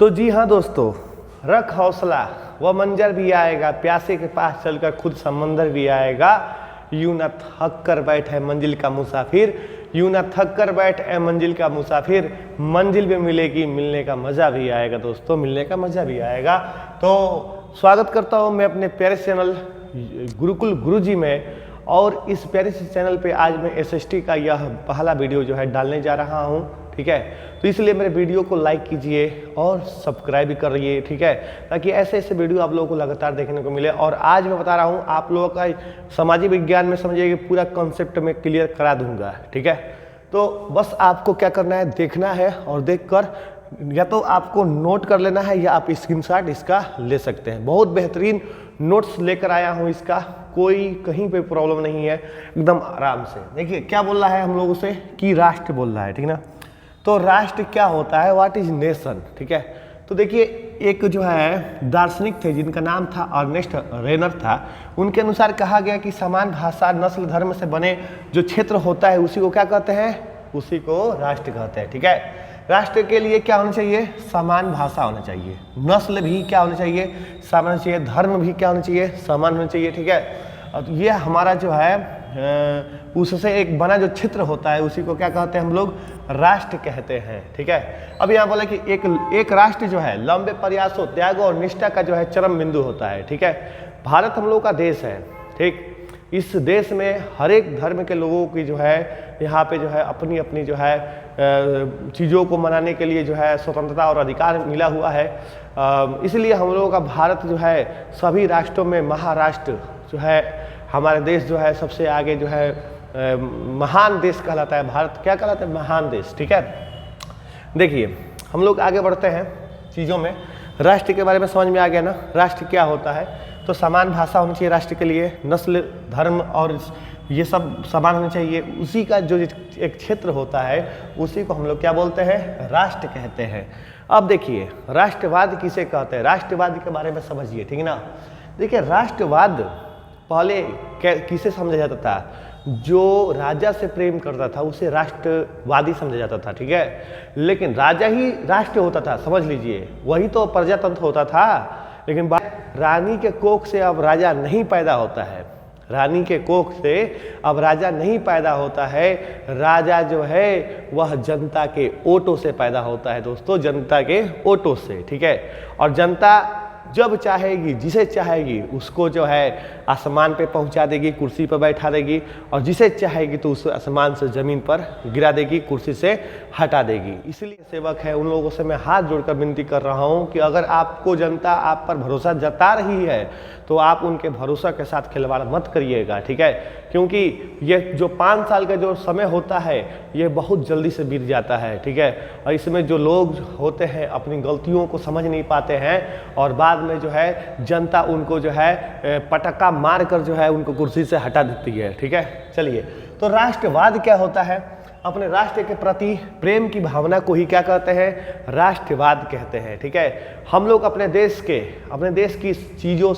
तो जी हाँ दोस्तों, रख हौसला वह मंजर भी आएगा, प्यासे के पास चलकर खुद समंदर भी आएगा। यूं न थक कर बैठ है मंजिल का मुसाफिर, यूं न थक कर बैठ है मंजिल का मुसाफिर, मंजिल में मिलेगी, मिलने का मज़ा भी आएगा दोस्तों, मिलने का मज़ा भी आएगा। तो स्वागत करता हूँ मैं अपने प्यारे चैनल गुरुकुल गुरुजी में। और इस प्यारे से चैनल पे आज मैं एसएसटी का यह पहला वीडियो जो है डालने जा रहा हूँ, ठीक है। तो इसलिए मेरे वीडियो को लाइक कीजिए और सब्सक्राइब भी कर रहिए, ठीक है, ताकि ऐसे ऐसे वीडियो आप लोगों को लगातार देखने को मिले। और आज मैं बता रहा हूँ आप लोगों का सामाजिक विज्ञान में समझिए कि पूरा कॉन्सेप्ट में क्लियर करा दूंगा, ठीक है। तो बस आपको क्या करना है, देखना है और देखकर या तो आपको नोट कर लेना है या आप स्क्रीनशॉट इसका ले सकते हैं। बहुत बेहतरीन नोट्स लेकर आया हूँ इसका, कोई कहीं पे प्रॉब्लम नहीं है, एकदम आराम से। देखिए क्या बोल रहा है हम लोगों से कि राष्ट्र बोल रहा है, ठीक ना। तो राष्ट्र क्या होता है, व्हाट इज नेशन, ठीक है। तो देखिए एक जो है दार्शनिक थे जिनका नाम था अर्नेस्ट रेनर था, उनके अनुसार कहा गया कि समान भाषा नस्ल धर्म से बने जो क्षेत्र होता है उसी को क्या कहते हैं, उसी को राष्ट्र कहते हैं, ठीक है। राष्ट्र के लिए क्या होना चाहिए, समान भाषा होना चाहिए, नस्ल भी क्या होना चाहिए, समान होना चाहिए, धर्म भी क्या होना चाहिए, समान होना चाहिए, ठीक है। और ये हमारा जो है उससे एक बना जो क्षेत्र होता है उसी को क्या कहते हैं हम लोग, राष्ट्र कहते हैं, ठीक है। अब यहाँ बोला कि एक राष्ट्र जो है लंबे प्रयासों, त्यागों और निष्ठा का जो है चरम बिंदु होता है, ठीक है। भारत हम लोग का देश है, ठीक। इस देश में हर एक धर्म के लोगों की जो है यहाँ पे जो है अपनी अपनी जो है चीज़ों को मनाने के लिए जो है स्वतंत्रता और अधिकार मिला हुआ है। इसलिए हम लोगों का भारत जो है सभी राष्ट्रों में महाराष्ट्र जो है, हमारे देश जो है सबसे आगे जो है महान देश कहलाता है। भारत क्या कहलाता है, महान देश, ठीक है। देखिए हम लोग आगे बढ़ते हैं चीज़ों में। राष्ट्र के बारे में समझ में आ गया ना, राष्ट्र क्या होता है। तो समान भाषा होनी चाहिए राष्ट्र के लिए, नस्ल धर्म और ये सब समान होने चाहिए। उसी का जो एक क्षेत्र होता है उसी को हम लोग क्या बोलते हैं, राष्ट्र कहते हैं। अब देखिए राष्ट्रवाद किसे कहते हैं, राष्ट्रवाद के बारे में समझिए, ठीक है ना। देखिए राष्ट्रवाद पहले किसे समझा जाता था, जो राजा से प्रेम करता था उसे राष्ट्रवादी समझा जाता था, ठीक है। लेकिन राजा ही राष्ट्र होता था, समझ लीजिए, वही तो प्रजातंत्र होता था। लेकिन रानी के कोख से अब राजा नहीं पैदा होता है, रानी के कोख से अब राजा नहीं पैदा होता है। राजा जो है वह जनता के वोटों से पैदा होता है दोस्तों, जनता के वोटों से, ठीक है। और जनता जब चाहेगी, जिसे चाहेगी उसको जो है आसमान पे पहुंचा देगी, कुर्सी पर बैठा देगी, और जिसे चाहेगी तो उसे आसमान से ज़मीन पर गिरा देगी, कुर्सी से हटा देगी। इसलिए सेवक है उन लोगों से मैं हाथ जोड़कर विनती कर रहा हूं कि अगर आपको जनता आप पर भरोसा जता रही है तो आप उनके भरोसा के साथ खिलवाड़ मत करिएगा, ठीक है। क्योंकि ये जो 5 साल का जो समय होता है ये बहुत जल्दी से बीत जाता है, ठीक है। और इसमें जो लोग होते हैं अपनी गलतियों को समझ नहीं पाते हैं और बाद में जो है जनता उनको जो है पटक्का मार कर जो है उनको कुर्सी से हटा देती है, ठीक है। चलिए, तो राष्ट्रवाद क्या होता है, अपने राष्ट्र के प्रति प्रेम की भावना को ही क्या कहते हैं, राष्ट्रवाद कहते हैं, ठीक है। हम लोग अपने देश की चीज़ों,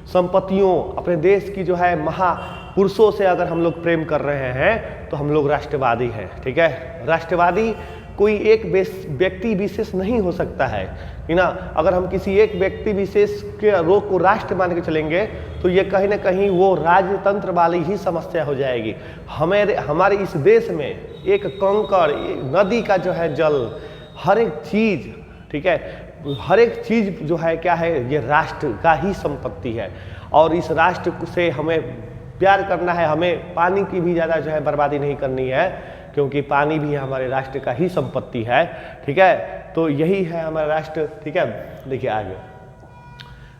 संपत्तियों, अपने देश की जो है महापुरुषों से अगर हम लोग प्रेम कर रहे हैं तो हम लोग राष्ट्रवादी हैं, ठीक है। राष्ट्रवादी कोई एक व्यक्ति विशेष नहीं हो सकता है ना। अगर हम किसी एक व्यक्ति विशेष के रोग को राष्ट्र मान के चलेंगे तो ये कहीं ना कहीं वो राजतंत्र वाली ही समस्या हो जाएगी। हमारे इस देश में एक कंकड़, नदी का जो है जल, हर एक चीज़, ठीक है, हर एक चीज़ जो है क्या है, ये राष्ट्र का ही संपत्ति है। और इस राष्ट्र से हमें प्यार करना है, हमें पानी की भी ज़्यादा जो है बर्बादी नहीं करनी है, क्योंकि पानी भी हमारे राष्ट्र का ही संपत्ति है, ठीक है। तो यही है हमारा राष्ट्र, ठीक है। देखिए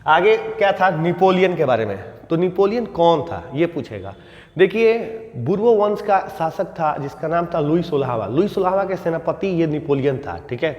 आगे क्या था नेपोलियन के बारे में। तो नेपोलियन कौन था ये पूछेगा। देखिए बुर्बो वंश का शासक था जिसका नाम था लुई 16वां। लुई 16वां के सेनापति ये नेपोलियन था, ठीक है।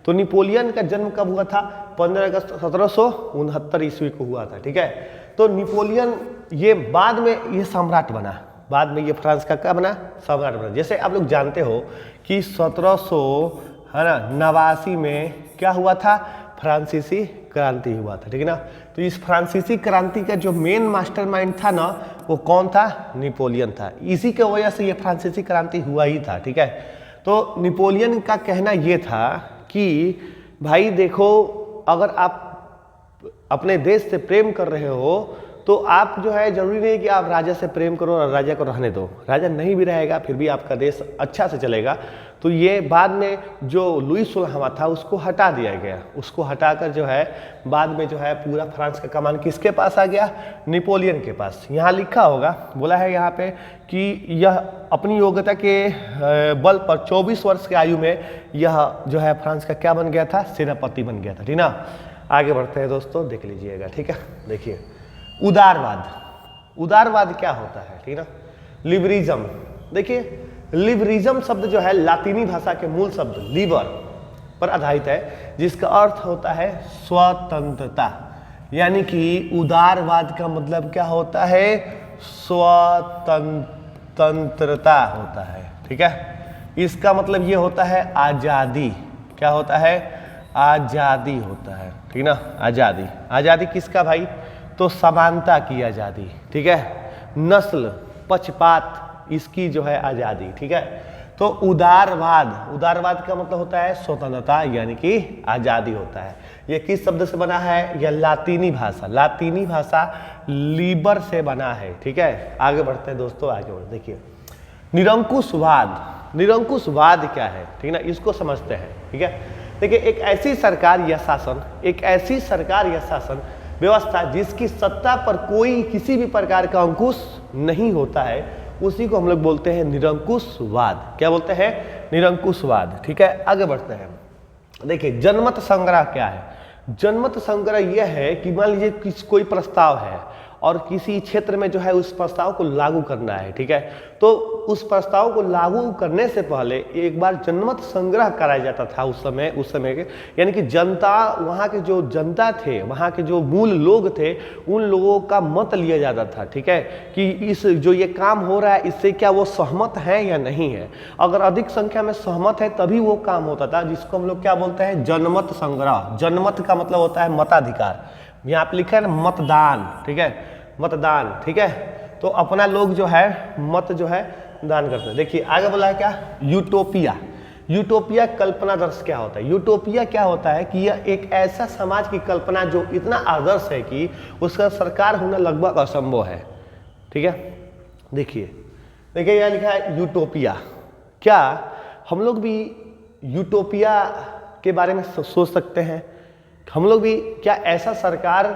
तो नेपोलियन का जन्म कब हुआ था, 15 अगस्त 1769 ईस्वी को हुआ था, ठीक है। तो नेपोलियन ये बाद में ये सम्राट बना, बाद में ये फ्रांस का क्या बना, सम्राट बना। जैसे आप लोग जानते हो कि 1789 में क्या हुआ था, फ्रांसीसी क्रांति हुआ था, ठीक है ना। तो इस फ्रांसीसी क्रांति का जो मेन मास्टरमाइंड था ना, वो कौन था, नेपोलियन था। इसी के वजह से ये फ्रांसीसी क्रांति हुआ ही था, ठीक है। तो नेपोलियन का कहना ये था कि भाई देखो, अगर आप अपने देश से प्रेम कर रहे हो तो आप जो है जरूरी नहीं कि आप राजा से प्रेम करो और राजा को रहने दो। राजा नहीं भी रहेगा फिर भी आपका देश अच्छा से चलेगा। तो ये बाद में जो लुई 16वां था उसको हटा दिया गया, उसको हटाकर जो है बाद में जो है पूरा फ्रांस का कमान किसके पास आ गया? नेपोलियन के पास। यहाँ लिखा होगा, बोला है यहाँ पे कि यह अपनी योग्यता के बल पर 24 वर्ष की आयु में यह जो है फ्रांस का क्या बन गया था? सेनापति बन गया था। ठीक ना। आगे बढ़ते हैं दोस्तों, देख लीजिएगा। ठीक है, देखिए उदारवाद। उदारवाद क्या होता है? ठीक ना। लिबरिज्म, देखिए लिबरिज्म शब्द जो है लातीनी भाषा के मूल शब्द लिबर पर आधारित है, जिसका अर्थ होता है स्वतंत्रता। यानी कि उदारवाद का मतलब क्या होता है? स्वतंत्रता होता है। ठीक है, इसका मतलब ये होता है आजादी। क्या होता है? आजादी होता है। ठीक ना, आजादी। आजादी किसका भाई? तो समानता की आजादी। ठीक है, नस्ल पक्षपात इसकी जो है आजादी। ठीक है, तो उदारवाद, उदारवाद का मतलब होता है स्वतंत्रता यानी कि आजादी होता है। ये किस शब्द से बना है? यह लातीनी भाषा, लातीनी भाषा लीबर से बना है। ठीक है, आगे बढ़ते हैं दोस्तों, आगे बढ़ते। देखिए निरंकुशवाद। निरंकुशवाद क्या है? ठीक है ना, इसको समझते हैं। ठीक है, देखिए एक ऐसी सरकार या शासन, एक ऐसी सरकार या शासन व्यवस्था जिसकी सत्ता पर कोई किसी भी प्रकार का अंकुश नहीं होता है, उसी को हम लोग बोलते हैं निरंकुशवाद। क्या बोलते हैं? निरंकुशवाद। ठीक है, आगे बढ़ते हैं। देखिए जनमत संग्रह क्या है? जनमत संग्रह यह है कि मान लीजिए कोई प्रस्ताव है और किसी क्षेत्र में जो है उस प्रस्ताव को लागू करना है। ठीक है, तो उस प्रस्ताव को लागू करने से पहले एक बार जनमत संग्रह कराया जाता था उस समय के, यानी कि जनता, वहाँ के जो जनता थे, वहाँ के जो मूल लोग थे, उन लोगों का मत लिया जाता था। ठीक है, कि इस जो ये काम हो रहा है इससे क्या वो सहमत है या नहीं है। अगर अधिक संख्या में सहमत है तभी वो काम होता था, जिसको हम लोग क्या बोलते हैं? जनमत संग्रह। जनमत का मतलब होता है मताधिकार। यहाँ पे लिखा है ना मतदान। ठीक है, मतदान। ठीक है, तो अपना लोग जो है मत जो है दान करते हैं। देखिए आगे बोला है क्या? यूटोपिया। यूटोपिया कल्पनादर्श क्या होता है? यूटोपिया क्या होता है कि यह एक ऐसा समाज की कल्पना जो इतना आदर्श है कि उसका सरकार होना लगभग असंभव है। ठीक है, देखिए यहाँ लिखा है यूटोपिया। क्या हम लोग भी यूटोपिया के बारे में सोच सकते हैं? हम लोग भी क्या ऐसा सरकार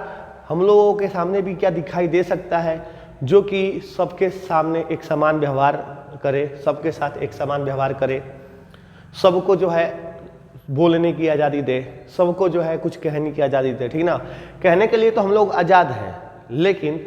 हम लोगों के सामने भी क्या दिखाई दे सकता है जो कि सबके सामने एक समान व्यवहार करे, सबके साथ एक समान व्यवहार करे, सबको जो है बोलने की आज़ादी दे, सबको जो है कुछ कहने की आज़ादी दे। ठीक ना, कहने के लिए तो हम लोग आज़ाद हैं, लेकिन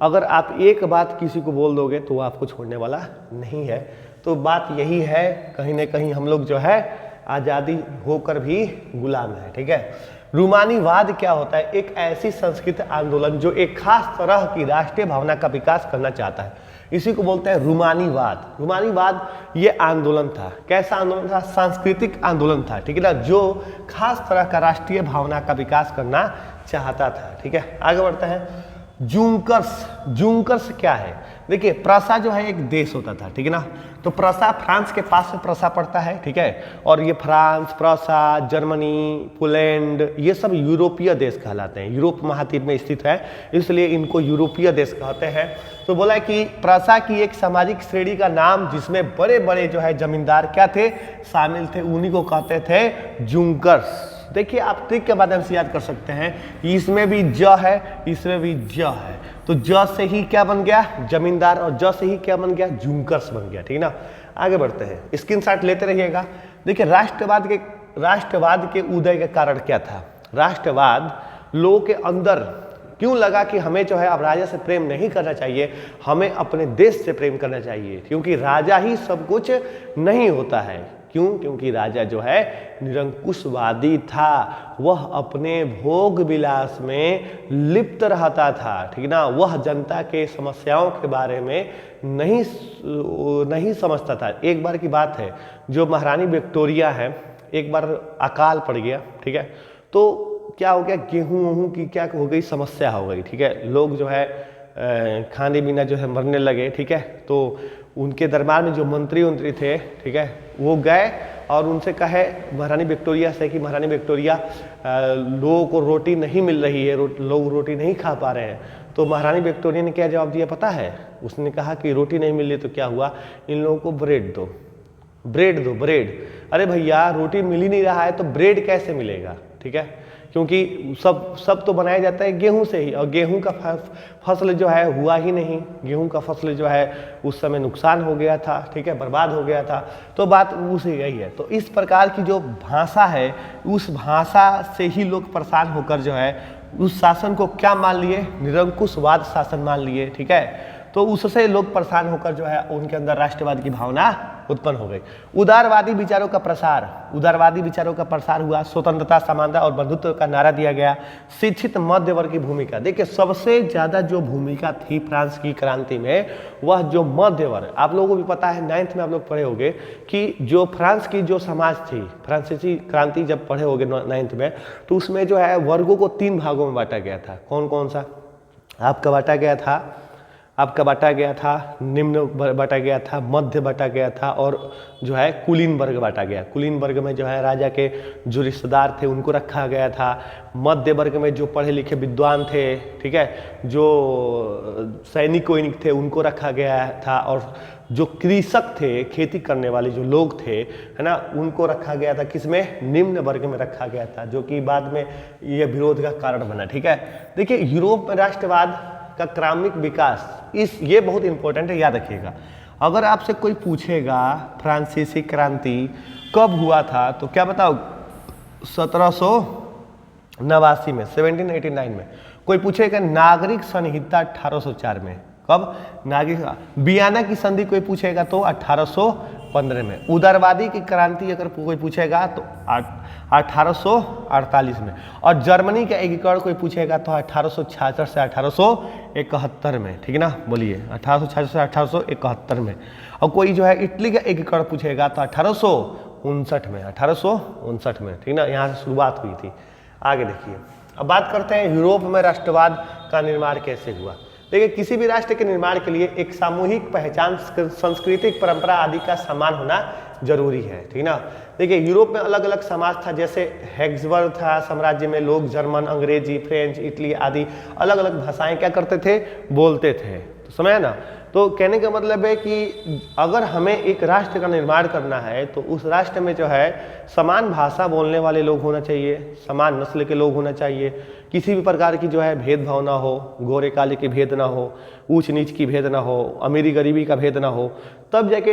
अगर आप एक बात किसी को बोल दोगे तो वो आपको छोड़ने वाला नहीं है। तो बात यही है, कहीं ना कहीं हम लोग जो है आज़ादी होकर भी गुलाम है। ठीक है, रूमानीवाद क्या होता है? एक ऐसी संस्कृति आंदोलन जो एक खास तरह की राष्ट्रीय भावना का विकास करना चाहता है, इसी को बोलते हैं रूमानीवाद। रूमानीवाद ये आंदोलन था, कैसा आंदोलन था? सांस्कृतिक आंदोलन था। ठीक है ना, जो खास तरह का राष्ट्रीय भावना का विकास करना चाहता था। ठीक है, आगे बढ़ते हैं। जूंकर्स। जूंकर्स क्या है? देखिए प्रसा जो है एक देश होता था। ठीक है ना, तो प्रसा फ्रांस के पास में प्रसा पड़ता है। ठीक है, और ये फ्रांस, प्रसा, जर्मनी, पोलैंड ये सब यूरोपीय देश कहलाते हैं, यूरोप महाद्वीप में स्थित है, इसलिए इनको यूरोपीय देश कहते हैं। तो बोला है कि प्रसा की एक सामाजिक श्रेणी का नाम जिसमें बड़े बड़े जो है जमींदार क्या थे? शामिल थे, उन्हीं को कहते थे जूंकर्स। देखिए आप ट्रिक के माध्यम से याद कर सकते हैं, इसमें भी ज है, इसमें भी ज है, तो ज से ही क्या बन गया? जमींदार, और ज से ही क्या बन गया? जूंकर्स बन गया। ठीक ना, आगे बढ़ते हैं, स्क्रीनशॉट लेते रहिएगा। देखिए राष्ट्रवाद के उदय का कारण क्या था? राष्ट्रवाद लोगों के अंदर क्यों लगा कि हमें जो है अब राजा से प्रेम नहीं करना चाहिए, हमें अपने देश से प्रेम करना चाहिए, क्योंकि राजा ही सब कुछ नहीं होता है। क्यों? क्योंकि राजा जो है निरंकुशवादी था, वह अपने भोग विलास में लिप्त रहता था। ठीक ना, वह जनता के समस्याओं के बारे में नहीं समझता था। एक बार की बात है, जो महारानी विक्टोरिया है, एक बार अकाल पड़ गया। ठीक है, तो क्या हो गया? गेहूं की क्या हो गई? समस्या हो गई। ठीक है, लोग जो है खाने बिना जो है मरने लगे। ठीक है, तो उनके दरबार में जो मंत्री थे, ठीक है, वो गए और उनसे कहे महारानी विक्टोरिया से कि महारानी विक्टोरिया लोगों को रोटी नहीं मिल रही है, लोग रोटी नहीं खा पा रहे हैं। तो महारानी विक्टोरिया ने क्या जवाब दिया पता है? उसने कहा कि रोटी नहीं मिल रही तो क्या हुआ, इन लोगों को ब्रेड दो, ब्रेड दो, ब्रेड। अरे भैया रोटी मिल ही नहीं रहा है तो ब्रेड कैसे मिलेगा? ठीक है, क्योंकि सब तो बनाया जाता है गेहूं से ही, और गेहूं का फसल जो है हुआ ही नहीं, गेहूं का फसल जो है उस समय नुकसान हो गया था, ठीक है, बर्बाद हो गया था। तो बात उसी यही है। तो इस प्रकार की जो भाषा है, उस भाषा से ही लोग परेशान होकर जो है उस शासन को क्या मान लिए? निरंकुशवाद शासन मान लिए, ठीक है। तो उससे लोग परेशान होकर जो है उनके अंदर राष्ट्रवाद की भावना उत्पन्न हो गई। उदारवादी विचारों का प्रसार, उदारवादी विचारों का प्रसार हुआ, स्वतंत्रता, समानता और बंधुत्व का नारा दिया गया। शिक्षित मध्य वर्ग की भूमिका, देखिए सबसे ज्यादा जो भूमिका थी फ्रांस की क्रांति में, वह जो मध्य वर्ग, आप लोगों को भी पता है 9th में आप लोग पढ़े होंगे कि जो फ्रांस की जो समाज थी, फ्रांसीसी क्रांति जब पढ़े होंगे 9th में, तो उसमें जो है वर्गों को 3 भागों में बांटा गया था। कौन कौन सा? आपका बांटा गया था निम्न बांटा गया था, मध्य बांटा गया था, और जो है कुलीन वर्ग बांटा गया। कुलीन वर्ग में जो है राजा के जो रिश्तेदार थे उनको रखा गया था। मध्य वर्ग में जो पढ़े लिखे विद्वान थे, ठीक है, जो सैनिक वैनिक थे उनको रखा गया था, और जो कृषक थे, खेती करने वाले जो लोग थे, है ना, उनको रखा गया था। किसमें? निम्न वर्ग में रखा गया था, जो कि बाद में यह विरोध का कारण बना, ठीक है। देखिए यूरोप में राष्ट्रवाद का क्रमिक विकास, ये बहुत इंपॉर्टेंट है, याद रखिएगा। अगर आपसे कोई पूछेगा फ्रांसीसी क्रांति कब हुआ था, तो क्या बताओ? 1789 में, 1789 में। कोई पूछेगा नागरिक संहिता 1804 में। कब? नागरिक वियना की संधि कोई पूछेगा तो 1815 में। उदारवादी की क्रांति अगर कोई पूछेगा तो 1848 में। और जर्मनी का एकीकरण कोई पूछेगा तो 1866 से 1871 में, ठीक है ना, बोलिए 1866 से 1871 में। और कोई जो है इटली का एकीकरण पूछेगा तो 1859 में, 1859 में, ठीक है ना, यहाँ से शुरुआत हुई थी। आगे देखिए, अब बात करते हैं यूरोप में राष्ट्रवाद का निर्माण कैसे हुआ। देखिए किसी भी राष्ट्र के निर्माण के लिए एक सामूहिक पहचान, सांस्कृतिक परंपरा आदि का समान होना जरूरी है, ठीक है ना। देखिए यूरोप में अलग अलग समाज था, जैसे हैब्सबर्ग था साम्राज्य में लोग जर्मन, अंग्रेजी, फ्रेंच, इटली आदि अलग अलग भाषाएं क्या करते थे? बोलते थे। तो समझे ना। तो कहने का मतलब है कि अगर हमें एक राष्ट्र का निर्माण करना है तो उस राष्ट्र में जो है समान भाषा बोलने वाले लोग होना चाहिए, समान नस्ल के लोग होना चाहिए, किसी भी प्रकार की जो है भेदभाव ना हो, गोरे काले के भेद ना हो, ऊंच नीच की भेद ना हो, अमीरी गरीबी का भेद ना हो, तब जाके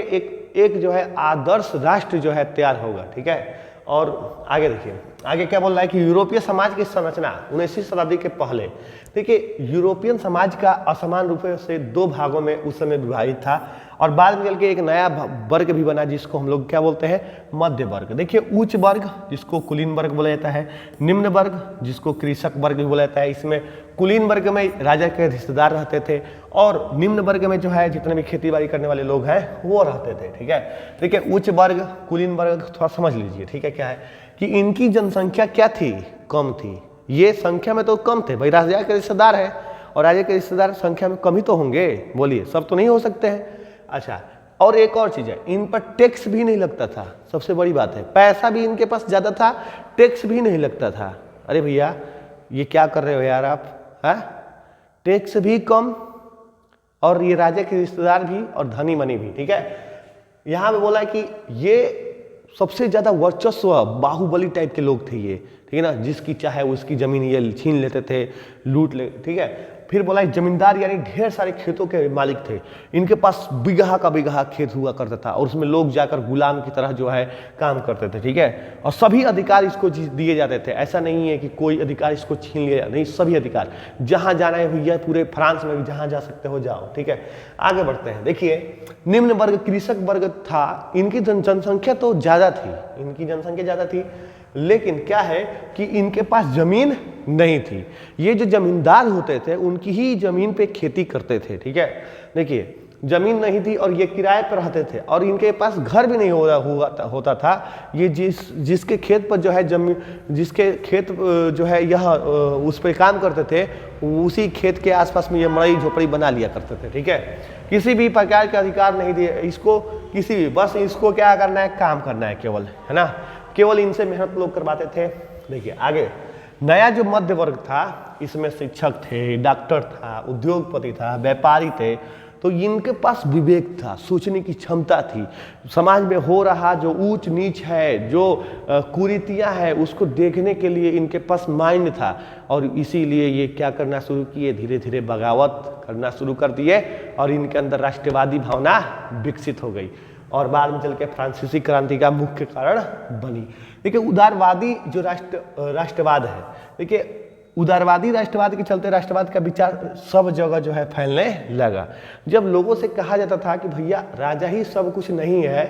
एक जो है आदर्श राष्ट्र जो है तैयार होगा, ठीक है। और आगे देखिए, आगे क्या बोल रहा है कि यूरोपीय समाज की संरचना 19वीं शताब्दी के पहले। देखिए यूरोपियन समाज का असमान रूप से 2 भागों में उस समय विभाजित था, और बाद में चल के एक नया वर्ग भी बना जिसको हम लोग क्या बोलते हैं? मध्य वर्ग। देखिए उच्च वर्ग जिसको कुलीन वर्ग बोला जाता है, निम्न वर्ग जिसको कृषक वर्ग भी बोला जाता है। इसमें कुलीन वर्ग में राजा के रिश्तेदार रहते थे, और निम्न वर्ग में जो है जितने भी खेती बाड़ी करने वाले लोग हैं वो रहते थे, ठीक है। देखिए उच्च वर्ग, कुलीन वर्ग थोड़ा समझ लीजिए, ठीक है। क्या है कि इनकी जनसंख्या क्या थी? कम थी। ये संख्या में तो कम थे भाई, राजा के रिश्तेदार है, और राजा के रिश्तेदार संख्या में कम ही तो होंगे, बोलिए, सब तो नहीं हो सकते हैं। अच्छा, और एक और चीज है, इन पर टैक्स भी नहीं लगता था, सबसे बड़ी बात है। पैसा भी इनके पास ज्यादा था, टैक्स भी नहीं लगता था। अरे भैया ये क्या कर रहे हो यार आप, है? टैक्स भी कम, और ये राजा के रिश्तेदार भी, और धनी मनी भी, ठीक है। यहां पे बोला कि ये सबसे ज्यादा वर्चस्व बाहुबली टाइप के लोग थे ये, ठीक है ना, जिसकी चाहे उसकी जमीन ये छीन लेते थे, लूट ले, ठीक है। फिर बोला जमींदार यानी ढेर सारे खेतों के मालिक थे, इनके पास बिगहा का बिगहा खेत हुआ करता था, और उसमें लोग जाकर गुलाम की तरह जो है काम करते थे, ठीक है। और सभी अधिकार इसको दिए जाते थे, ऐसा नहीं है कि कोई अधिकार इसको छीन लिया, नहीं, सभी अधिकार, जहां जाना है भैया पूरे फ्रांस में भी जहां जा सकते हो जाओ, ठीक है। आगे बढ़ते हैं। देखिए निम्न वर्ग कृषक वर्ग था, इनकी जनसंख्या तो ज्यादा थी, इनकी जनसंख्या ज्यादा थी, लेकिन क्या है कि इनके पास जमीन नहीं थी। ये जो जमींदार होते थे उनकी ही जमीन पे खेती करते थे, ठीक है। देखिए जमीन नहीं थी और ये किराए पर रहते थे और इनके पास घर भी नहीं होता था। ये जिसके खेत पर जो है जमीन, जिसके खेत जो है यह उस पर काम करते थे, उसी खेत के आसपास में ये मड़ई झोपड़ी बना लिया करते थे। ठीक है, किसी भी प्रकार के अधिकार नहीं दिए इसको, किसी भी, बस इसको क्या करना है, काम करना है केवल, है ना। केवल इनसे मेहनत लोग करवाते थे। देखिए आगे, नया जो मध्य वर्ग था, इसमें शिक्षक थे, डॉक्टर था, उद्योगपति था, व्यापारी थे, तो इनके पास विवेक था, सोचने की क्षमता थी। समाज में हो रहा जो ऊंच नीच है, जो कुरीतियां है, उसको देखने के लिए इनके पास माइंड था और इसीलिए ये क्या करना शुरू किए, धीरे धीरे बगावत करना शुरू कर दिए और इनके अंदर राष्ट्रवादी भावना विकसित हो गई और बाद में चल के फ्रांसीसी क्रांति का मुख्य कारण बनी। देखिए उदारवादी जो राष्ट्रवाद है, देखिए उदारवादी राष्ट्रवाद के चलते राष्ट्रवाद का विचार सब जगह जो है फैलने लगा। जब लोगों से कहा जाता था कि भैया राजा ही सब कुछ नहीं है,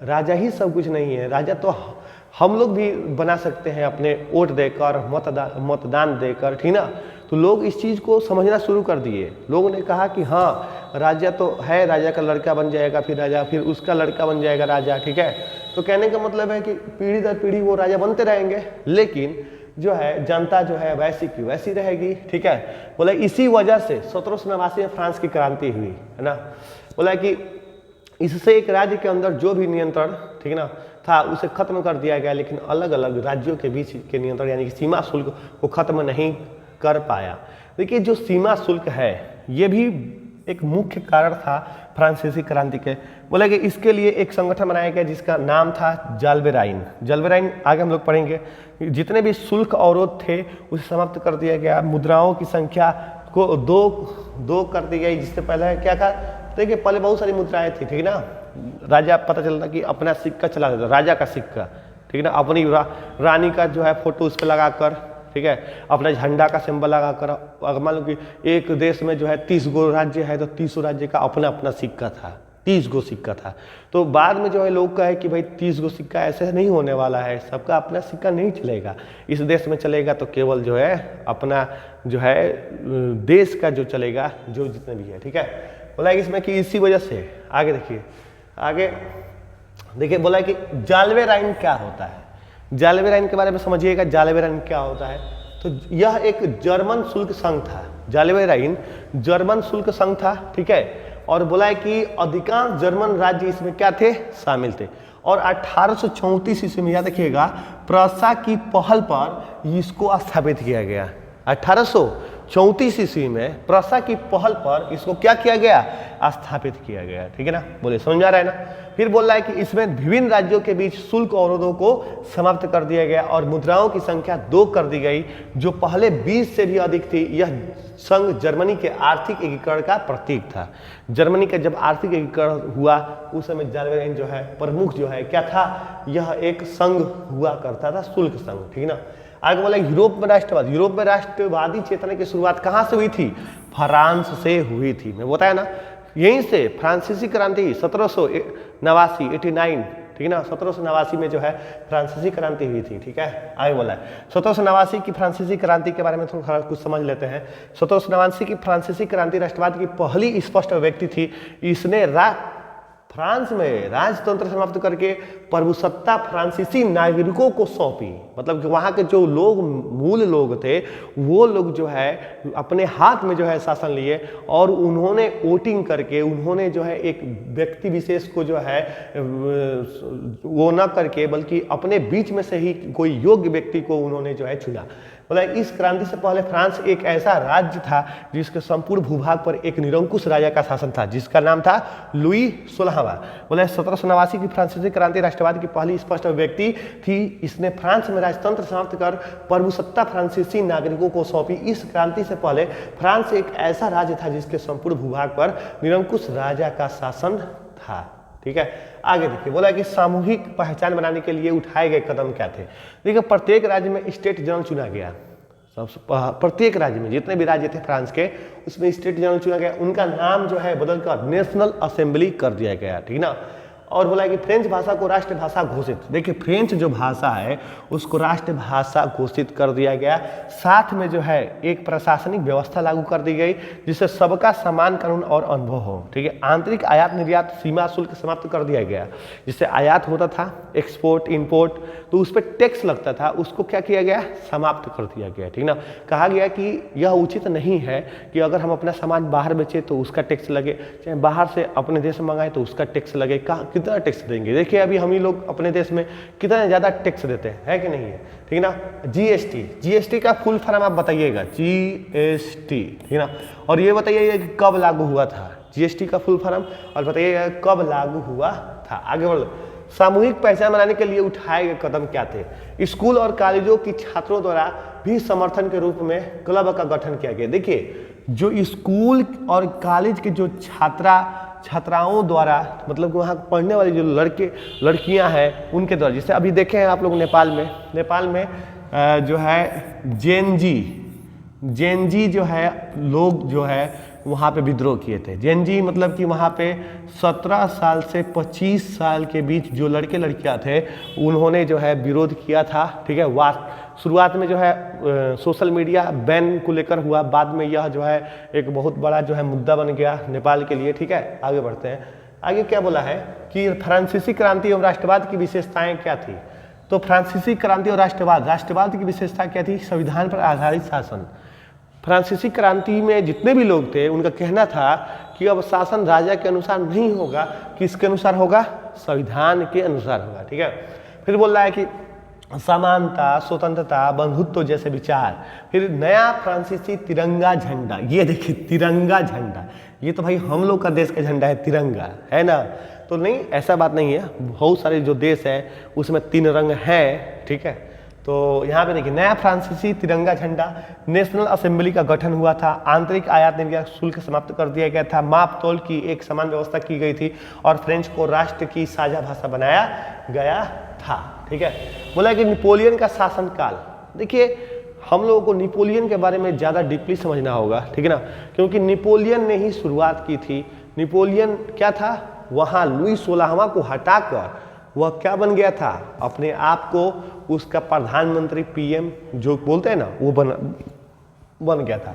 राजा ही सब कुछ नहीं है, राजा तो हम लोग भी बना सकते हैं अपने वोट देकर, मतदान देकर, ठीक ना। तो लोग इस चीज़ को समझना शुरू कर दिए। लोगों ने कहा कि हाँ राजा तो है, राजा का लड़का बन जाएगा फिर राजा, फिर उसका लड़का बन जाएगा राजा। ठीक है, तो कहने का मतलब है कि पीढ़ी दर पीढ़ी वो राजा बनते रहेंगे, लेकिन जो है जनता जो है वैसी की वैसी रहेगी। ठीक है, बोला इसी वजह से 1789 में फ्रांस की क्रांति हुई, है ना। बोला कि इससे एक राज्य के अंदर जो भी नियंत्रण, ठीक ना, था उसे खत्म कर दिया गया, लेकिन अलग अलग राज्यों के बीच के नियंत्रण यानी कि सीमा शुल्क को खत्म नहीं कर पाया। देखिए जो सीमा शुल्क है ये भी एक मुख्य कारण था फ्रांसीसी क्रांति के। बोला कि इसके लिए एक संगठन बनाया गया जिसका नाम था जाल्बेराइन। जाल्बेराइन आगे हम लोग पढ़ेंगे। जितने भी शुल्क अवरोध थे उसे समाप्त कर दिया गया। मुद्राओं की संख्या को दो कर दी गई, जिससे पहले क्या था, देखिए पहले बहुत सारी मुद्राएं थी, ठीक ना। राजा पता चलता कि अपना सिक्का चला देता, राजा का सिक्का, ठीक ना, अपनी रानी का जो है फोटो उस पर लगाकर, ठीक है, अपना झंडा का सिंबल लगाकर। अगर मान लो कि एक देश में जो है 30 गो राज्य है तो 30 राज्य का अपना अपना सिक्का था, 30 गो सिक्का था। तो बाद में जो है लोग कहे कि भाई 30 गो सिक्का ऐसे नहीं होने वाला है, सबका अपना सिक्का नहीं चलेगा, इस देश में चलेगा तो केवल जो है अपना जो है देश का जो चलेगा, जो जितने भी है। ठीक है, बोला इसमें कि इसी वजह से आगे देखिए, आगे देखिए बोला कि जाल्बेराइन क्या होता है। जाल्बेराइन के बारे में समझिएगा, जाल्बेराइन क्या होता है। तो यह एक जर्मन शुल्क संघ था। जाल्बेराइन जर्मन शुल्क संघ था, ठीक है, और बोला है कि अधिकांश जर्मन राज्य इसमें क्या थे, शामिल थे। और 1834 ईस्वी में याद रखिएगा प्रसा की पहल पर इसको स्थापित किया गया। 1834 ईस्वी में प्रसा की पहल पर इसको क्या किया गया, स्थापित किया गया। ठीक है ना, बोले समझ में आ रहा है ना। फिर बोल रहा है कि इसमें विभिन्न राज्यों के बीच शुल्क अवरोधों को समाप्त कर दिया गया और मुद्राओं की संख्या 2 कर दी गई, जो पहले 20 से भी अधिक थी। यह संघ जर्मनी के आर्थिक एकीकरण का प्रतीक था। जर्मनी का जब आर्थिक एकीकरण हुआ उस समय जाल्बेराइन जो है प्रमुख जो है क्या था, यह एक संघ हुआ करता था, शुल्क संघ। ठीक ना, आगे बोला यूरोप में राष्ट्रवाद। यूरोप में राष्ट्रवादी चेतना की शुरुआत कहाँ से हुई थी, फ्रांस से हुई थी। मैं बताया ना, यहीं से फ्रांसीसी क्रांति 1789 89, ठीक है ना, 1789 में जो है फ्रांसीसी क्रांति हुई थी। ठीक है, आगे बोला है 1789 की फ्रांसीसी क्रांति के बारे में थोड़ा कुछ समझ लेते हैं। 1789 की फ्रांसीसी क्रांति राष्ट्रवाद की पहली स्पष्ट व्यक्ति थी। इसने फ्रांस में राजतंत्र समाप्त करके प्रभुसत्ता फ्रांसीसी नागरिकों को सौंपी। मतलब कि वहाँ के जो लोग मूल लोग थे वो लोग जो है अपने हाथ में जो है शासन लिए और उन्होंने वोटिंग करके उन्होंने जो है एक व्यक्ति विशेष को जो है वो न करके बल्कि अपने बीच में से ही कोई योग्य व्यक्ति को उन्होंने जो है चुना। बोला इस क्रांति से पहले फ्रांस एक ऐसा राज्य था जिसके संपूर्ण भूभाग पर एक निरंकुश राजा का शासन था, जिसका नाम था लुई 16वां। बोला 1789 की फ्रांसीसी क्रांति राष्ट्रवाद की पहली स्पष्ट व्यक्ति थी। इसने फ्रांस में राजतंत्र समाप्त कर प्रभुसत्ता फ्रांसीसी नागरिकों को सौंपी। इस क्रांति से पहले फ्रांस एक ऐसा राज्य था जिसके संपूर्ण भूभाग पर निरंकुश राजा का शासन था। ठीक है, आगे देखिए बोला कि सामूहिक पहचान बनाने के लिए उठाए गए कदम क्या थे। देखिए प्रत्येक राज्य में स्टेट जनरल चुना गया। प्रत्येक राज्य में जितने भी राज्य थे फ्रांस के उसमें स्टेट जनरल चुना गया। उनका नाम जो है बदलकर नेशनल असेंबली कर दिया गया। ठीक ना, और बोला कि फ्रेंच भाषा को राष्ट्रभाषा घोषित। देखिए फ्रेंच जो भाषा है उसको राष्ट्रभाषा घोषित कर दिया गया। साथ में जो है एक प्रशासनिक व्यवस्था लागू कर दी गई जिससे सबका समान कानून और अनुभव हो। ठीक है, आंतरिक आयात निर्यात सीमा शुल्क समाप्त कर दिया गया। जिससे आयात होता था, एक्सपोर्ट इंपोर्ट, तो उस पर टैक्स लगता था, उसको क्या किया गया, समाप्त कर दिया गया। ठीक ना, कहा गया कि यह उचित नहीं है कि अगर हम अपना सामान बाहर बेचे तो उसका टैक्स लगे, चाहे बाहर से अपने देश में मंगाए तो उसका टैक्स लगे। कितना टैक्स देंगे? देखिए अभी हम ही लोग अपने देश में कितना ज़्यादा टैक्स देते हैं, है कि नहीं है? ठीक ना। जीएसटी का फुल फॉर्म आप बताइएगा, जीएसटी। ठीक ना, और ये बताइएगा कि कब लागू हुआ था, जीएसटी का फुल फॉर्म, और बताइएगा कब लागू हुआ था। आगे बढ़ो। सामूहिक पहचान बनाने के लिए उठाए गए कदम क्या थे? स्कूल और कॉलेजों की छात्रों द्वारा भी समर्थन के रूप में क्लब का गठन किया गया। देखिए जो स्कूल और कॉलेज के जो छात्राओं द्वारा, मतलब वहाँ पढ़ने वाली जो लड़कियां हैं उनके द्वारा, जैसे अभी देखे हैं आप लोग नेपाल में जो है जेनजी जो है लोग जो है वहाँ पे विद्रोह किए थे। जेनजी मतलब कि वहाँ पे 17 साल से 25 साल के बीच जो लड़के लड़कियाँ थे उन्होंने जो है विरोध किया था। ठीक है, शुरुआत में जो है सोशल मीडिया बैन को लेकर हुआ, बाद में यह जो है एक बहुत बड़ा जो है मुद्दा बन गया नेपाल के लिए। ठीक है, आगे बढ़ते हैं। आगे क्या बोला है कि फ्रांसीसी क्रांति एवं राष्ट्रवाद की विशेषताएं क्या थी? तो फ्रांसीसी क्रांति और राष्ट्रवाद की विशेषता क्या थी? संविधान पर आधारित शासन। फ्रांसीसी क्रांति में जितने भी लोग थे उनका कहना था कि अब शासन राजा के अनुसार नहीं होगा, किसके अनुसार होगा? संविधान के अनुसार होगा। ठीक है, फिर बोल रहा है कि समानता, स्वतंत्रता, बंधुत्व जैसे विचार। फिर नया फ्रांसीसी तिरंगा झंडा, ये देखिए तिरंगा झंडा, ये तो भाई हम लोग का देश का झंडा है, तिरंगा है ना। तो नहीं, ऐसा बात नहीं है, बहुत सारे जो देश है उसमें 3 रंग हैं। ठीक है, तो यहाँ पे देखिए नया फ्रांसीसी तिरंगा झंडा, नेशनल असेंबली का गठन हुआ था, आंतरिक आयात निर्यात शुल्क समाप्त कर दिया गया था, माप तोल की एक समान व्यवस्था की गई थी और फ्रेंच को राष्ट्र की साझा भाषा बनाया गया था। ठीक है, बोला कि नेपोलियन का शासनकाल। देखिए हम लोगों को नेपोलियन के बारे में ज़्यादा डीपली समझना होगा। ठीक है ना, क्योंकि नेपोलियन ने ही शुरुआत की थी। नेपोलियन क्या था, वहाँ लुई 16वां को हटाकर वह क्या बन गया था, अपने आप को उसका प्रधानमंत्री पीएम जो बोलते हैं ना वो बन गया था।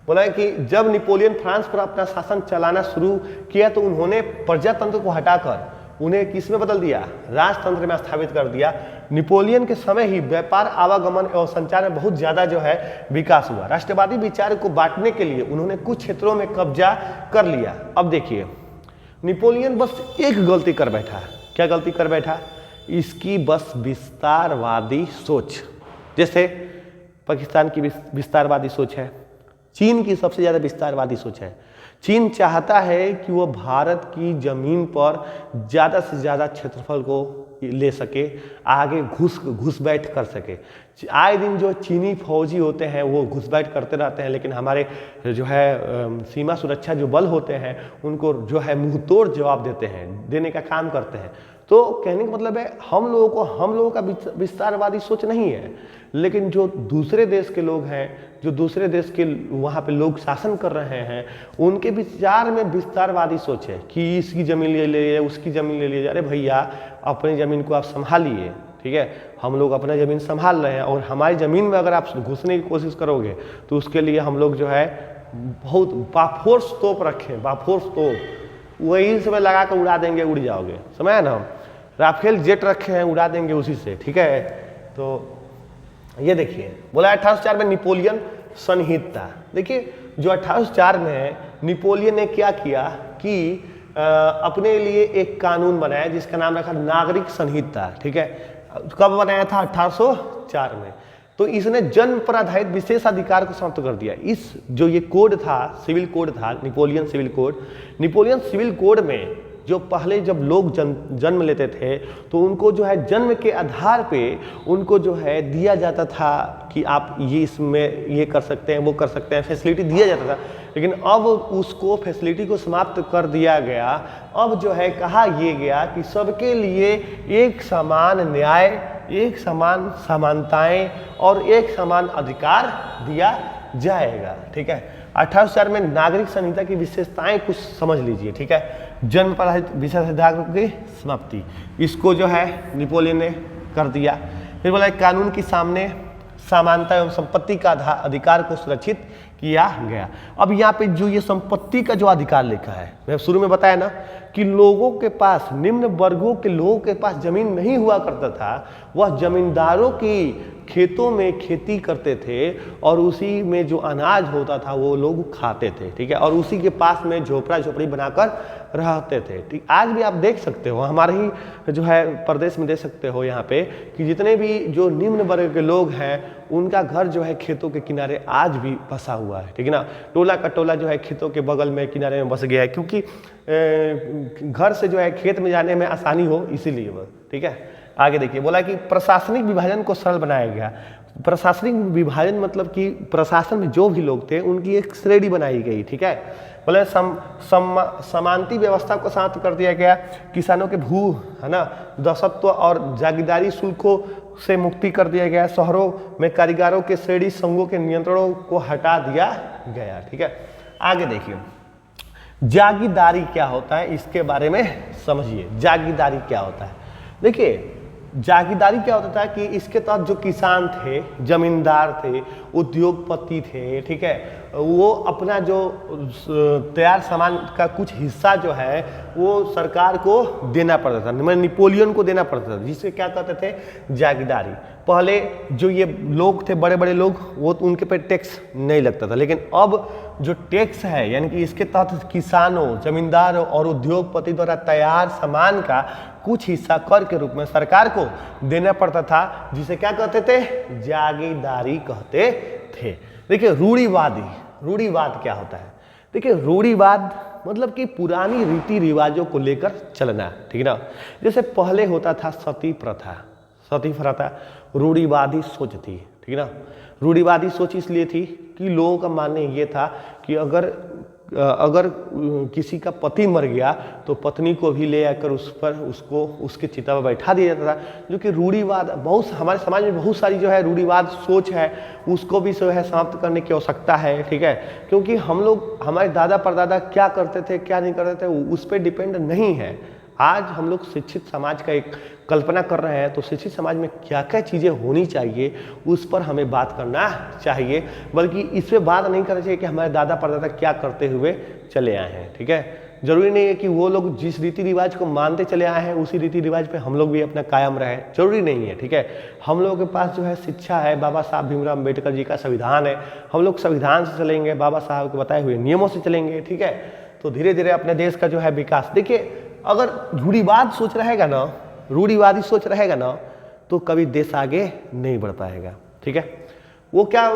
बोला कि जब नेपोलियन फ्रांस पर अपना शासन चलाना शुरू किया तो उन्होंने प्रजातंत्र को हटाकर उन्हें किस में बदल दिया, राजतंत्र में स्थापित कर दिया। नेपोलियन के समय ही व्यापार, आवागमन एवं संचार में बहुत ज्यादा जो है विकास हुआ। राष्ट्रवादी विचार को बांटने के लिए उन्होंने कुछ क्षेत्रों में कब्जा कर लिया। अब देखिए नेपोलियन बस एक गलती कर बैठा। क्या गलती कर बैठा? इसकी बस विस्तारवादी सोच। जैसे पाकिस्तान की विस्तारवादी सोच है, चीन की सबसे ज़्यादा विस्तारवादी सोच है। चीन चाहता है कि वो भारत की ज़मीन पर ज़्यादा से ज़्यादा क्षेत्रफल को ले सके, आगे घुसपैठ कर सके। आए दिन जो चीनी फौजी होते हैं वो घुसपैठ करते रहते हैं, लेकिन हमारे जो है सीमा सुरक्षा जो बल होते हैं उनको जो है मुंहतोड़ जवाब देने का काम करते हैं। तो कहने का मतलब है हम लोगों का विस्तारवादी सोच नहीं है, लेकिन जो दूसरे देश के लोग हैं, जो दूसरे देश के वहाँ पे लोग शासन कर रहे हैं, उनके विचार में विस्तारवादी सोच है कि इसकी ज़मीन ले लीजिए, उसकी ज़मीन ले लीजिए। अरे भैया अपनी ज़मीन को आप संभालिए। ठीक है, हम लोग अपना ज़मीन संभाल रहे हैं और हमारी ज़मीन में अगर आप घुसने की कोशिश करोगे तो उसके लिए हम लोग जो है बहुत बाफोर्स तोप रखें, बाफोर्स तोप वही समय लगा कर उड़ा देंगे, उड़ जाओगे। समझ ना, राफेल जेट रखे हैं, उड़ा देंगे उसी से। ठीक है, तो ये देखिए बोला 1804 में नेपोलियन संहिता। देखिए जो 1804 में है, नेपोलियन ने क्या किया कि अपने लिए एक कानून बनाया जिसका नाम रखा नागरिक संहिता। ठीक है, कब बनाया था? 1804 में। तो इसने जन्म पर आधारित विशेष अधिकार को समाप्त कर दिया। इस जो ये कोड था, सिविल कोड था, नेपोलियन सिविल कोड में जो पहले जब लोग जन्म लेते थे तो उनको जो है जन्म के आधार पे उनको जो है दिया जाता था कि आप ये इसमें ये कर सकते हैं, वो कर सकते हैं, फैसिलिटी दिया जाता था। लेकिन अब उसको फैसिलिटी को समाप्त कर दिया गया। अब जो है कहा यह गया कि सबके लिए एक समान न्याय, एक समान समानताएं और एक समान अधिकार दिया जाएगा। ठीक है, 1804 में नागरिक संहिता की विशेषताएं कुछ समझ लीजिए, ठीक है। जन्म पर आधारित विशेष सिद्धांतों की समाप्ति, इसको जो है नेपोलियन ने कर दिया। फिर बोला कानून के सामने समानता एवं संपत्ति का अधिकार को सुरक्षित किया गया। अब यहाँ पे जो ये संपत्ति का जो अधिकार लिखा है, मैं शुरू में बताया ना कि लोगों के पास, निम्न वर्गों के लोगों के पास जमीन नहीं हुआ करता था, वह जमींदारों की खेतों में खेती करते थे और उसी में जो अनाज होता था वो लोग खाते थे, ठीक है, और उसी के पास में झोपड़ा झोपड़ी बनाकर रहते थे, ठीक। आज भी आप देख सकते हो, हमारे ही जो है प्रदेश में देख सकते हो यहाँ पे कि जितने भी जो निम्न वर्ग के लोग हैं उनका घर जो है खेतों के किनारे आज भी बसा हुआ है, ठीक है ना। टोला का टोला जो है खेतों के बगल में किनारे में बस गया है, क्योंकि घर से जो है खेत में जाने में आसानी हो इसीलिए वो, ठीक है। आगे देखिए, बोला कि प्रशासनिक विभाजन को सरल बनाया गया। प्रशासनिक विभाजन मतलब कि प्रशासन में जो भी लोग थे उनकी एक श्रेणी बनाई गई, ठीक है। बोले समानती व्यवस्था को समाप्त कर दिया गया। किसानों के भू है ना दासत्व और जागीरदारी शुल्कों से मुक्ति कर दिया गया। शहरों में कारीगरों के श्रेणी संघों के नियंत्रणों को हटा दिया गया, ठीक है। आगे देखिए, जागीरदारी क्या होता है इसके बारे में समझिए। जागीरदारी क्या होता है, देखिए जागीरदारी क्या होता था कि इसके तहत जो किसान थे, जमींदार थे, उद्योगपति थे, ठीक है, वो अपना जो तैयार सामान का कुछ हिस्सा जो है वो सरकार को देना पड़ता था, मतलब नेपोलियन को देना पड़ता था, जिसे क्या कहते थे जागीरदारी। पहले जो ये लोग थे, बड़े बड़े लोग, वो उनके पे टैक्स नहीं लगता था, लेकिन अब जो टैक्स है यानी कि इसके तहत किसानों, जमींदारों और उद्योगपति द्वारा तैयार सामान का कुछ हिस्सा कर के रूप में सरकार को देना पड़ता था, जिसे क्या कहते थे जागीरदारी कहते थे। देखिए रूढ़िवादी, रूढ़िवाद क्या होता है, देखिए रूढ़िवाद मतलब कि पुरानी रीति रिवाजों को लेकर चलना, ठीक ना। जैसे पहले होता था सती प्रथा, सती प्रथा रूढ़िवादी सोच थी, ठीक ना। रूढ़िवादी सोच इसलिए थी कि लोगों का मानना ये था कि अगर किसी का पति मर गया तो पत्नी को भी ले आकर उस पर उसको उसके चिता पर बैठा दिया जाता था, जो कि रूढ़िवाद बहुत हमारे समाज में बहुत सारी जो है रूढ़िवाद सोच है, उसको भी जो है समाप्त करने की आवश्यकता है, ठीक है। क्योंकि हम लोग, हमारे दादा परदादा क्या करते थे क्या नहीं करते थे उस पर डिपेंड नहीं है। आज हम लोग शिक्षित समाज का एक कल्पना कर रहे हैं, तो शिक्षित समाज में क्या क्या चीज़ें होनी चाहिए उस पर हमें बात करना चाहिए, बल्कि इस पर बात नहीं करना चाहिए कि हमारे दादा परदादा क्या करते हुए चले आए हैं, ठीक है। जरूरी नहीं है कि वो लोग जिस रीति रिवाज को मानते चले आए हैं उसी रीति रिवाज पे हम लोग भी अपना कायम रहे, जरूरी नहीं है, ठीक है। हम लोगों के पास जो है शिक्षा है, बाबा साहब भीमराव अम्बेडकर जी का संविधान है, हम लोग संविधान से चलेंगे, बाबा साहब के बताए हुए नियमों से चलेंगे, ठीक है। तो धीरे धीरे अपने देश का जो है विकास, देखिए अगर रूढ़िवाद सोच रहेगा ना, रूढ़िवादी सोच रहेगा ना, तो कभी देश आगे नहीं बढ़ पाएगा, ठीक है। वो क्या,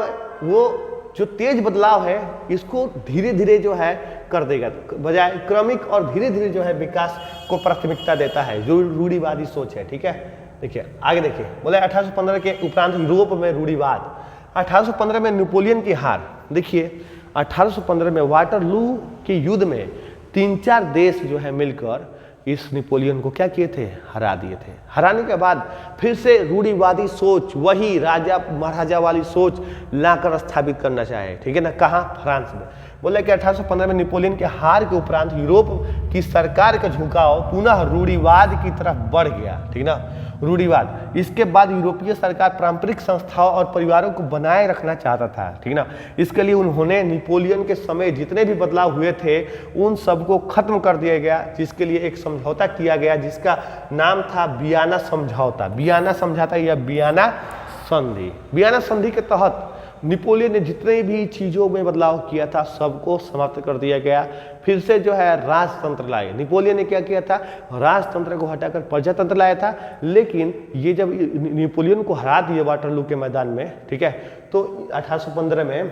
वो जो तेज बदलाव है इसको धीरे धीरे जो है कर देगा, बजाय क्रमिक और धीरे धीरे जो है विकास को प्राथमिकता देता है, जो रूढ़िवादी सोच है, ठीक है। देखिए आगे देखिए, बोले 1815 के उपरांत यूरोप में रूढ़िवाद। 1815 में नेपोलियन की हार, देखिए 1815 में वाटरलू के युद्ध में 3-4 देश जो है मिलकर इस नेपोलियन को क्या किए थे, हरा दिए थे। हराने के बाद फिर से रूढ़िवादी सोच, वही राजा महाराजा वाली सोच लाकर स्थापित करना चाहे, ठीक है ना। कहाँ, फ्रांस में। बोले कि 1815 में नेपोलियन के हार के उपरांत यूरोप की सरकार का झुकाव पुनः रूढ़िवाद की तरफ बढ़ गया, ठीक ना, रूढ़िवाद। इसके बाद यूरोपीय सरकार पारंपरिक संस्थाओं और परिवारों को बनाए रखना चाहता था, ठीक ना। इसके लिए उन्होंने नेपोलियन के समय जितने भी बदलाव हुए थे उन सबको खत्म कर दिया गया, जिसके लिए एक समझौता किया गया जिसका नाम था वियना समझौता। वियना समझौता या वियना संधि। वियना संधि के तहत नेपोलियन ने जितने भी चीज़ों में बदलाव किया था सबको समाप्त कर दिया गया। फिर से जो है राजतंत्र लाए। नेपोलियन ने क्या किया था, राजतंत्र को हटाकर प्रजातंत्र लाया था। लेकिन ये जब नेपोलियन को हरा दिए वाटरलू के मैदान में, ठीक है, तो 1815 में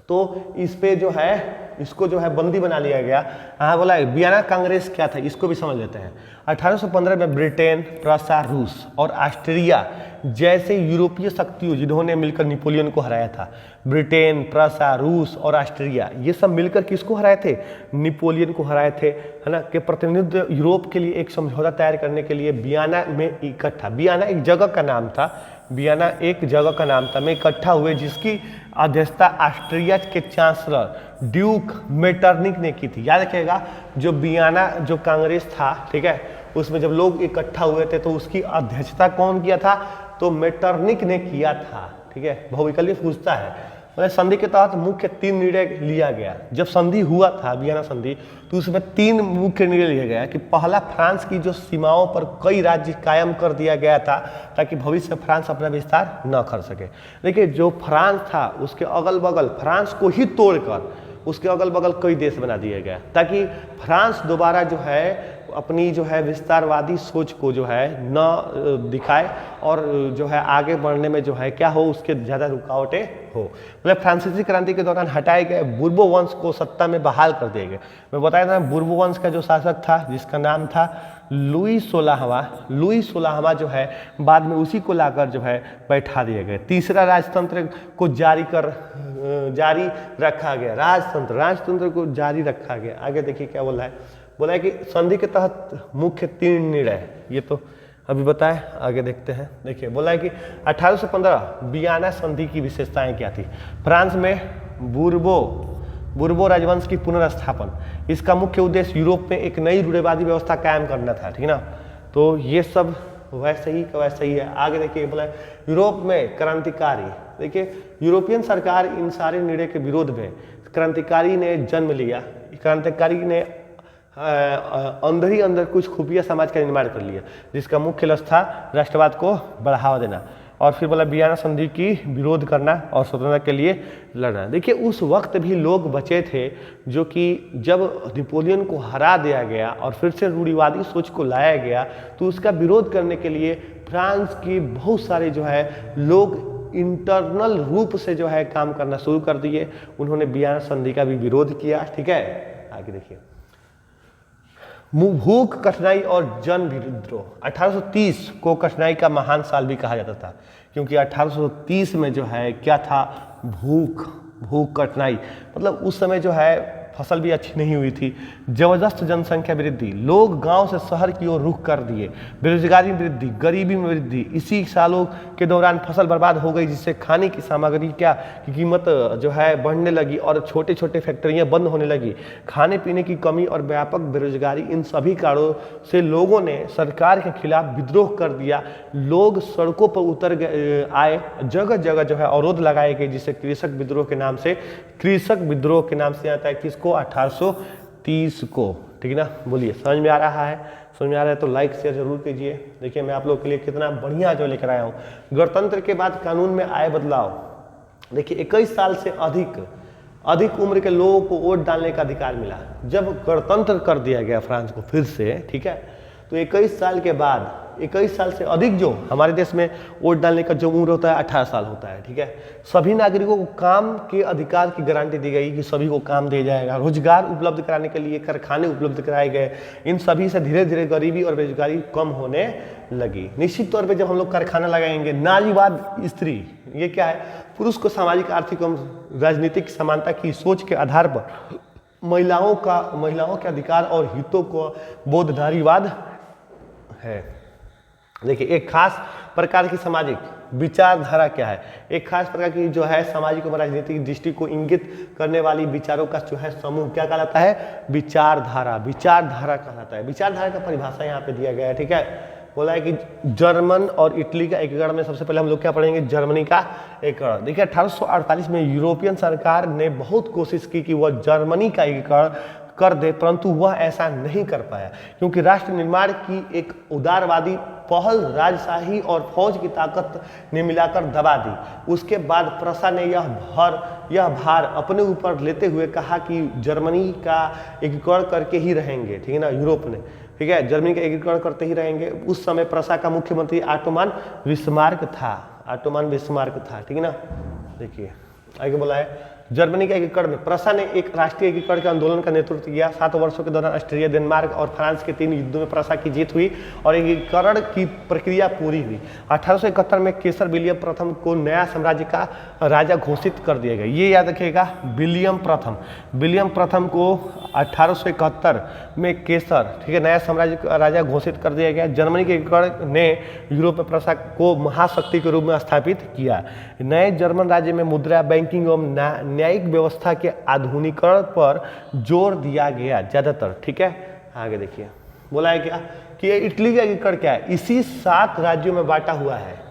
तो इस पे जो है इसको जो है बंदी बना लिया गया। हाँ बोला वियना कांग्रेस क्या था इसको भी समझ लेते हैं। 1815 में ब्रिटेन, प्रसा, रूस और ऑस्ट्रिया जैसे यूरोपीय शक्तियों जिन्होंने मिलकर नेपोलियन को हराया था, ब्रिटेन, प्रसा, रूस और ऑस्ट्रिया, ये सब मिलकर किसको हराए थे, नेपोलियन को हराए थे, है ना। के प्रतिनिधित्व यूरोप के लिए एक समझौता तैयार करने के लिए वियना में इकट्ठा, वियना एक जगह का नाम था, वियना एक जगह का नाम था, में इकट्ठा हुए, जिसकी अध्यक्षता ऑस्ट्रिया के चांसलर ड्यूक मेटरनिक ने की थी। याद रखिएगा, जो वियना जो कांग्रेस था, ठीक है, उसमें जब लोग इकट्ठा हुए थे तो उसकी अध्यक्षता कौन किया था? तो मेटरनिक ने किया था। ठीक है, बहुविकल्पी पूछता है। मतलब संधि के तहत मुख्य 3 निर्णय लिया गया। जब संधि हुआ था, वियना संधि, तो उसमें 3 मुख्य निर्णय लिया गया कि पहला, फ्रांस की जो सीमाओं पर कई राज्य कायम कर दिया गया था ताकि भविष्य में फ्रांस अपना विस्तार न कर सके। देखिए, जो फ्रांस था उसके अगल बगल, फ्रांस को ही तोड़कर उसके अगल बगल कई देश बना दिया गया ताकि फ्रांस दोबारा जो है अपनी जो है विस्तारवादी सोच को जो है न दिखाए और जो है आगे बढ़ने में जो है क्या हो, उसके ज़्यादा रुकावटें हो। मतलब फ्रांसीसी क्रांति के दौरान हटाए गए बुर्बो वंश को सत्ता में बहाल कर दिए गए। मैं बताया था, बुर्बो वंश का जो शासक था जिसका नाम था लुई 16वां जो है बाद में उसी को लाकर जो है बैठा दिए गए। तीसरा, राजतंत्र को जारी रखा गया। राजतंत्र को जारी रखा गया। आगे देखिए क्या बोला है कि संधि के तहत मुख्य 3 निर्णय, ये तो अभी बताएं, आगे देखते हैं। देखिए, बोला है कि 1815 वियना संधि की विशेषताएं क्या थी? फ्रांस में बुर्बो राजवंश की पुनर्स्थापन। इसका मुख्य उद्देश्य यूरोप में एक नई रूढ़िवादी व्यवस्था कायम करना था। ठीक ना, तो ये सब वैसे ही है। आगे देखिए, बोला यूरोप में क्रांतिकारी। देखिए, यूरोपियन सरकार इन सारे निर्णय के विरोध में क्रांतिकारी ने जन्म लिया। क्रांतिकारी ने अंदर ही अंदर कुछ खुफिया समाज का निर्माण कर लिया जिसका मुख्य लक्ष्य था राष्ट्रवाद को बढ़ावा देना। और फिर बोला वियना संधि की विरोध करना और स्वतंत्रता के लिए लड़ना। देखिए, उस वक्त भी लोग बचे थे जो कि जब नेपोलियन को हरा दिया गया और फिर से रूढ़िवादी सोच को लाया गया तो उसका विरोध करने के लिए फ्रांस की बहुत सारे जो है लोग इंटरनल रूप से जो है काम करना शुरू कर दिए। उन्होंने वियना संधि का भी विरोध किया। ठीक है, आगे देखिए, भूख, कठिनाई और जन विद्रोह। 1830 को कठिनाई का महान साल भी कहा जाता था क्योंकि 1830 में जो है क्या था, भूख कठिनाई, मतलब उस समय जो है फसल भी अच्छी नहीं हुई थी। जबरदस्त जनसंख्या वृद्धि, लोग गांव से शहर की ओर रुख कर दिए। बेरोजगारी में वृद्धि, गरीबी में वृद्धि। इसी सालों के दौरान फसल बर्बाद हो गई जिससे खाने की सामग्री की कीमत जो है बढ़ने लगी और छोटे छोटे फैक्ट्रियां बंद होने लगी। खाने पीने की कमी और व्यापक बेरोजगारी, इन सभी कारणों से लोगों ने सरकार के खिलाफ विद्रोह कर दिया। लोग सड़कों पर उतर आए, जगह जगह जो है अवरोध लगाए गए जिसे कृषक विद्रोह के नाम से आता है। किसको? 1830 को। ठीक है ना, बोलिए समझ में आ रहा है? तो लाइक शेयर जरूर कीजिए। देखिए, मैं आप लोग के लिए कितना बढ़िया जो लेकर आया हूँ। गणतंत्र के बाद कानून में आए बदलाव। देखिए, 21 साल से अधिक उम्र के लोगों को वोट डालने का अधिकार मिला जब गणतंत्र कर दिया गया फ्रांस को फिर से। ठीक है, तो 21 साल के बाद 21 साल से अधिक जो हमारे देश में वोट डालने का जो उम्र होता है 18 साल होता है। ठीक है, सभी नागरिकों को काम के अधिकार की गारंटी दी गई कि सभी को काम दिया जाएगा। रोजगार उपलब्ध कराने के लिए कारखाने उपलब्ध कराए गए। इन सभी से धीरे धीरे गरीबी और बेरोजगारी कम होने लगी। निश्चित तौर पे जब हम लोग कारखाना लगाएंगे, नारीवाद, स्त्री, ये क्या है, पुरुष को सामाजिक, आर्थिक एवं राजनीतिक समानता की सोच के आधार पर महिलाओं के अधिकार और हितों को बोधधारीवाद है। देखिए, एक खास प्रकार की सामाजिक विचारधारा क्या है? एक खास प्रकार की जो है सामाजिक और राजनीतिक दृष्टि को इंगित करने वाली विचारों का जो है समूह क्या कहलाता है? विचारधारा कहलाता है। विचारधारा का परिभाषा यहाँ पे दिया गया है। ठीक है, बोला है कि जर्मन और इटली का एकीकरण में सबसे पहले हम लोग क्या पढ़ेंगे? जर्मनी का एकीकरण। देखिए, 1848 में यूरोपियन सरकार ने बहुत कोशिश की कि वह जर्मनी का एकीकरण कर दे, परंतु वह ऐसा नहीं कर पाया क्योंकि राष्ट्र निर्माण की एक उदारवादी पहल राजशाही और फौज की ताकत ने मिलाकर दबा दी। उसके बाद प्रशा ने यह भार अपने ऊपर लेते हुए कहा कि जर्मनी का एकीकरण करके ही रहेंगे। ठीक है ना, यूरोप ने, ठीक है, जर्मनी का एकीकरण करते ही रहेंगे। उस समय प्रशा का मुख्यमंत्री ऑटोमान बिस्मार्क था। ठीक है ना, देखिए आगे बोला है जर्मनी के एकीकरण में प्रशा ने एक राष्ट्रीय एकीकरण के आंदोलन का नेतृत्व किया। 7 वर्षों के दौरान ऑस्ट्रिया, डेनमार्क और फ्रांस के 3 युद्धों में प्रशा की जीत हुई और एकीकरण की प्रक्रिया पूरी हुई। 1871 में केसर विलियम प्रथम को नया साम्राज्य का राजा घोषित कर दिया गया। ये याद रखिएगा, विलियम प्रथम को 1871 में केसर, ठीक है, नया साम्राज्य का राजा घोषित कर दिया गया। जर्मनी के एकीकरण ने यूरोप में प्रशा को महाशक्ति के रूप में स्थापित किया। नए जर्मन राज्य में मुद्रा, बैंकिंग एवं न्यायिक व्यवस्था के आधुनिकीकरण पर जोर दिया गया ज़्यादातर। ठीक है, आगे देखिए बोला है क्या कि ये इटली का एकीकरण क्या है, इसी 7 राज्यों में बांटा हुआ है।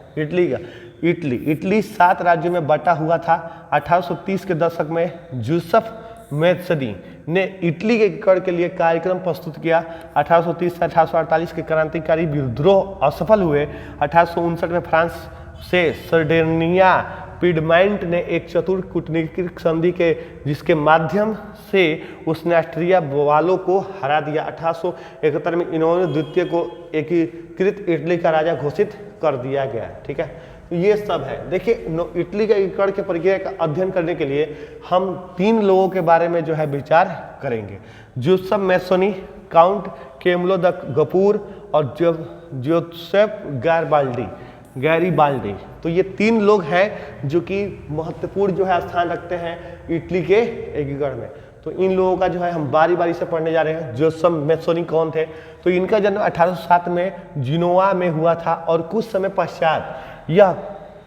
इटली 7 राज्यों में बांटा हुआ था। 1830 के दशक में जूसफ मैत्सनी ने इटली के एकीकरण के लिए कार्यक्रम प्रस्तुत किया। 1830 से 1848 के क्रांतिकारी विद्रोह असफल हुए। 1859 में फ्रांस से सर्डेनिया पिडमैंट ने एक चतुर कूटनीतिक संधि के जिसके माध्यम से उसने ऑस्ट्रिया वालों को हरा दिया। 1871 में इन्होंने द्वितीय को एकीकृत इटली का राजा घोषित कर दिया गया। ठीक है, तो ये सब है। देखिए इटली के एकीकरण के प्रक्रिया का अध्ययन करने के लिए हम 3 लोगों के बारे में जो है विचार करेंगे, जूसफ मैत्सनी, काउंट कैमुलो द गफूर और जोसेफ गैरीबाल्डी। तो ये 3 लोग हैं जो कि महत्वपूर्ण जो है स्थान रखते हैं इटली के एकीकरण में। तो इन लोगों का जो है हम बारी बारी से पढ़ने जा रहे हैं। जोसेफ मैत्सनी कौन थे, तो इनका जन्म 1807 में जिनोवा में हुआ था और कुछ समय पश्चात यह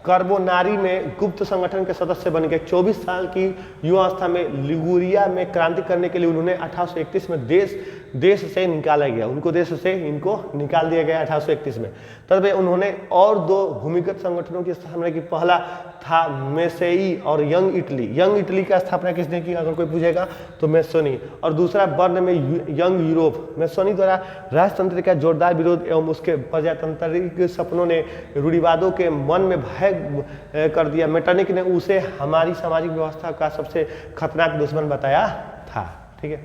कार्बोनारी में गुप्त संगठन के सदस्य बन गए। 24 साल की युवावस्था में लिगुरिया में क्रांति करने के लिए उन्होंने 1831 में देश से निकाला गया, उनको देश से इनको निकाल दिया गया 1831 में। तब उन्होंने और 2 भूमिगत संगठनों की स्थापना की। पहला था मेसेई और यंग इटली का स्थापना किसने की, अगर कोई पूछेगा तो मैत्सनी। और दूसरा बर्न में यंग यूरोप। मैत्सनी द्वारा राजतंत्र का जोरदार विरोध एवं उसके प्रजातांत्रिक सपनों ने रूढ़िवादों के मन में भय कर दिया। मेटरनिक ने उसे हमारी सामाजिक व्यवस्था का सबसे खतरनाक दुश्मन बताया था। ठीक है,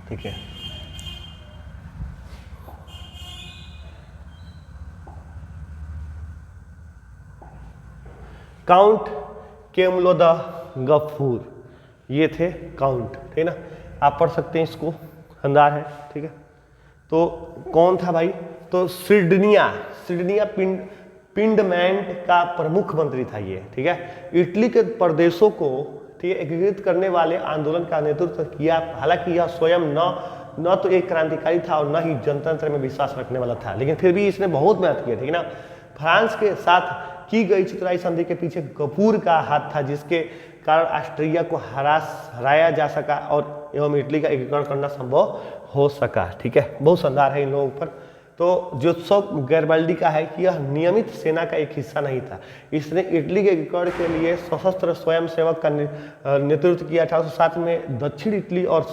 ठीक है। काउंट कैमुलो द गफूर, ये थे काउंट। ठीक ना, आप पढ़ सकते हैं इसको, शानदार है। ठीक है, तो कौन था भाई, तो सिडनिया पिंडमैंट का प्रमुख मंत्री था ये। ठीक है, इटली के प्रदेशों को ठीक है एकीकृत करने वाले आंदोलन का नेतृत्व किया। हालांकि यह स्वयं न तो एक क्रांतिकारी था और न ही जनतंत्र में विश्वास रखने वाला था, लेकिन फिर भी इसने बहुत मेहनत की। ठीक ना, फ्रांस के साथ की गई चतुराई संधि के पीछे गफूर का हाथ था, जिसके कारण ऑस्ट्रिया को हराया जा सका और एवं इटली का एकीकरण करना संभव हो सका। ठीक है, बहुत शानदार है इन लोगों पर। तो जोसेफ गैरीबाल्डी का है कि यह नियमित सेना का एक हिस्सा नहीं था, इसने इटली के एकीकरण के लिए सशस्त्र स्वयंसेवक का नेतृत्व किया। 1807 में दक्षिण इटली और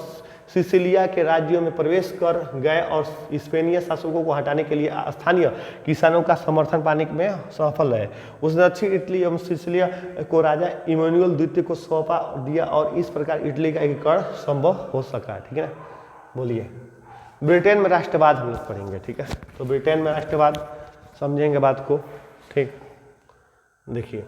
सिसिलिया के राज्यों में प्रवेश कर गए और स्पेनिया शासकों को हटाने के लिए स्थानीय किसानों का समर्थन पाने में सफल रहे। उसने दक्षिण इटली एवं सिसिलिया को राजा इमैनुअल द्वितीय को सौंपा दिया और इस प्रकार इटली का एकीकरण संभव हो सका। ठीक है ना, बोलिए। ब्रिटेन में राष्ट्रवाद हम लोग पढ़ेंगे। ठीक है, तो ब्रिटेन में राष्ट्रवाद समझेंगे बात को। ठीक, देखिए